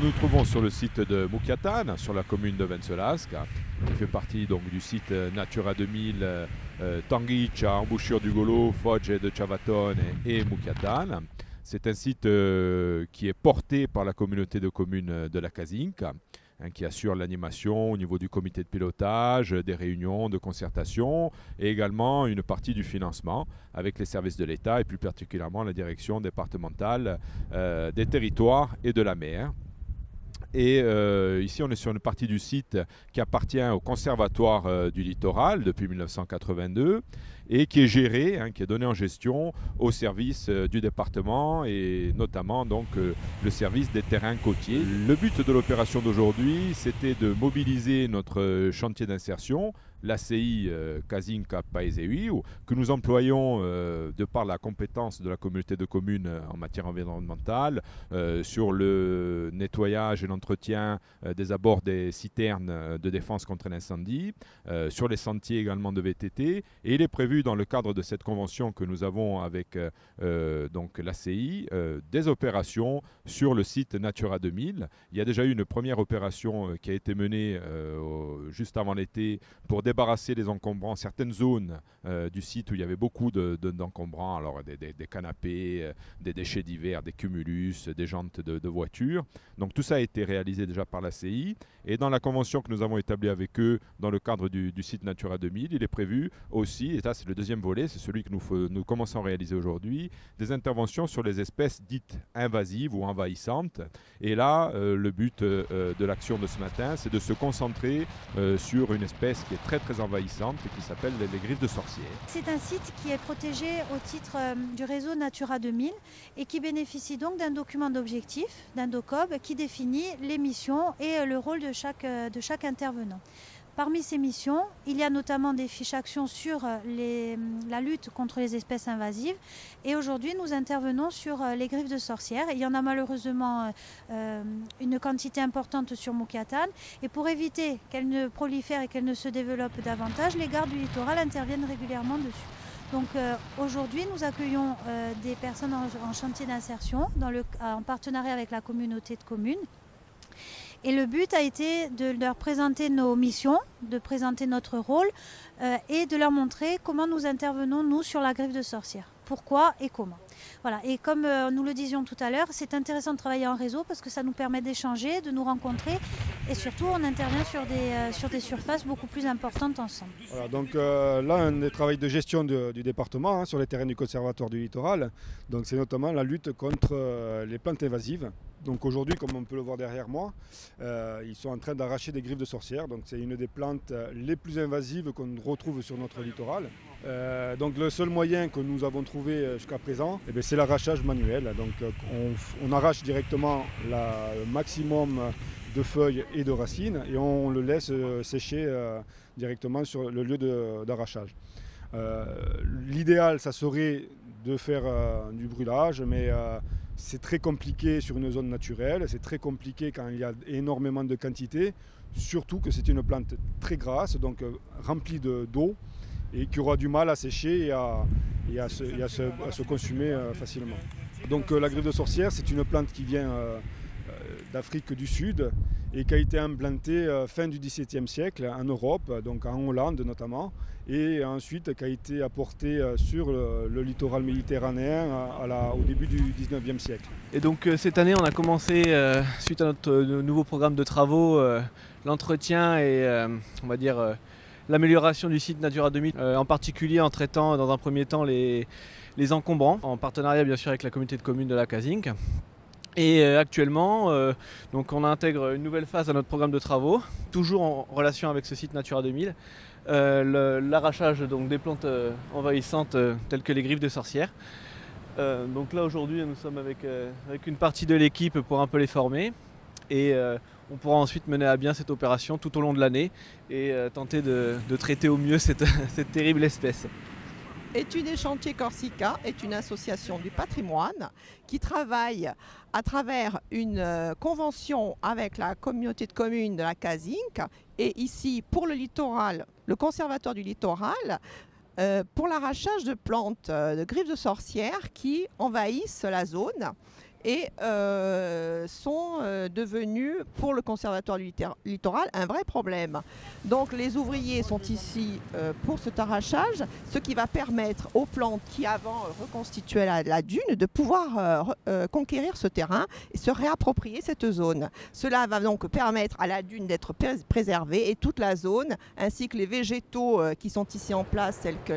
nous nous trouvons sur le site de Mukiatan, sur la commune de Vencelasque, qui fait partie donc du site Natura 2000 Tanguich à embouchure du Golo, Fogge de Chavatone et Mukiatan. C'est un site qui est porté par la communauté de communes de la Casinca, qui assure l'animation au niveau du comité de pilotage, des réunions de concertation et également une partie du financement avec les services de l'État et plus particulièrement la direction départementale des territoires et de la mer. Et ici, on est sur une partie du site qui appartient au Conservatoire du Littoral depuis 1982 et qui est géré, qui est donné en gestion au service du département et notamment donc le service des terrains côtiers. Le but de l'opération d'aujourd'hui, c'était de mobiliser notre chantier d'insertion, l'ACI Casinca Paese-Uiu, que nous employons de par la compétence de la communauté de communes en matière environnementale sur le nettoyage et l'entretien des abords des citernes de défense contre l'incendie, sur les sentiers également de VTT. Et il est prévu dans le cadre de cette convention que nous avons avec donc l'ACI des opérations sur le site Natura 2000. Il y a déjà eu une première opération qui a été menée juste avant l'été pour débarrasser les encombrants, certaines zones du site où il y avait beaucoup d'encombrants, alors des canapés, des déchets divers, des cumulus, des jantes de voitures. Donc tout ça a été réalisé déjà par la CI. Et dans la convention que nous avons établie avec eux dans le cadre du site Natura 2000, il est prévu aussi, et ça c'est le deuxième volet, c'est celui que nous commençons à réaliser aujourd'hui, des interventions sur les espèces dites invasives ou envahissantes. Et là, le but de l'action de ce matin, c'est de se concentrer sur une espèce qui est très très envahissante et qui s'appelle les griffes de sorcière. C'est un site qui est protégé au titre du réseau Natura 2000 et qui bénéficie donc d'un document d'objectif, d'un DOCOB, qui définit les missions et le rôle de chaque intervenant. Parmi ces missions, il y a notamment des fiches actions sur la lutte contre les espèces invasives. Et aujourd'hui, nous intervenons sur les griffes de sorcières. Il y en a malheureusement une quantité importante sur Mukiatan. Et pour éviter qu'elles ne prolifèrent et qu'elles ne se développent davantage, les gardes du littoral interviennent régulièrement dessus. Donc aujourd'hui, nous accueillons des personnes en chantier d'insertion en partenariat avec la communauté de communes. Et le but a été de leur présenter nos missions, de présenter notre rôle et de leur montrer comment nous intervenons, nous, sur la griffe de sorcière. Pourquoi et comment. Voilà. Et comme nous le disions tout à l'heure, c'est intéressant de travailler en réseau parce que ça nous permet d'échanger, de nous rencontrer et surtout on intervient sur des surfaces beaucoup plus importantes ensemble. Voilà, donc là, un des travaux de gestion du département sur les terrains du Conservatoire du Littoral, donc c'est notamment la lutte contre les plantes invasives. Donc aujourd'hui, comme on peut le voir derrière moi, ils sont en train d'arracher des griffes de sorcières. Donc c'est une des plantes les plus invasives qu'on retrouve sur notre littoral. Donc le seul moyen que nous avons trouvé jusqu'à présent, c'est l'arrachage manuel. Donc on arrache directement le maximum de feuilles et de racines et on le laisse sécher directement sur le lieu d'arrachage. L'idéal, ça serait de faire du brûlage, mais c'est très compliqué sur une zone naturelle, c'est très compliqué quand il y a énormément de quantité, surtout que c'est une plante très grasse, donc remplie d'eau, et qui aura du mal à sécher et à se consumer facilement. Donc la griffe de sorcière, c'est une plante qui vient d'Afrique du Sud et qui a été implantée fin du XVIIe siècle en Europe, donc en Hollande notamment, et ensuite qui a été apportée sur le littoral méditerranéen au début du XIXe siècle. Et donc cette année, on a commencé, suite à notre nouveau programme de travaux, l'entretien et on va dire l'amélioration du site Natura 2000, en particulier en traitant dans un premier temps les encombrants, en partenariat bien sûr avec la communauté de communes de la Casinca. Et actuellement, donc on intègre une nouvelle phase à notre programme de travaux, toujours en relation avec ce site Natura 2000, l'arrachage donc, des plantes envahissantes telles que les griffes de sorcières. Donc là aujourd'hui nous sommes avec une partie de l'équipe pour un peu les former et on pourra ensuite mener à bien cette opération tout au long de l'année et tenter de traiter au mieux cette terrible espèce. Études et Chantiers Corsica est une association du patrimoine qui travaille à travers une convention avec la communauté de communes de la Casinca et ici pour le littoral, le Conservatoire du Littoral, pour l'arrachage de plantes de griffes de sorcières qui envahissent la zone et sont devenus pour le Conservatoire du littoral un vrai problème. Donc les ouvriers sont ici pour cet arrachage, ce qui va permettre aux plantes qui avant reconstituaient la dune de pouvoir conquérir ce terrain et se réapproprier cette zone. Cela va donc permettre à la dune d'être préservée et toute la zone, ainsi que les végétaux qui sont ici en place, tels que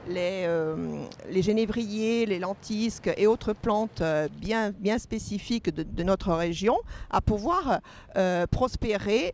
les génévriers, les lentisques et autres plantes bien spécifiques de notre région, à pouvoir prospérer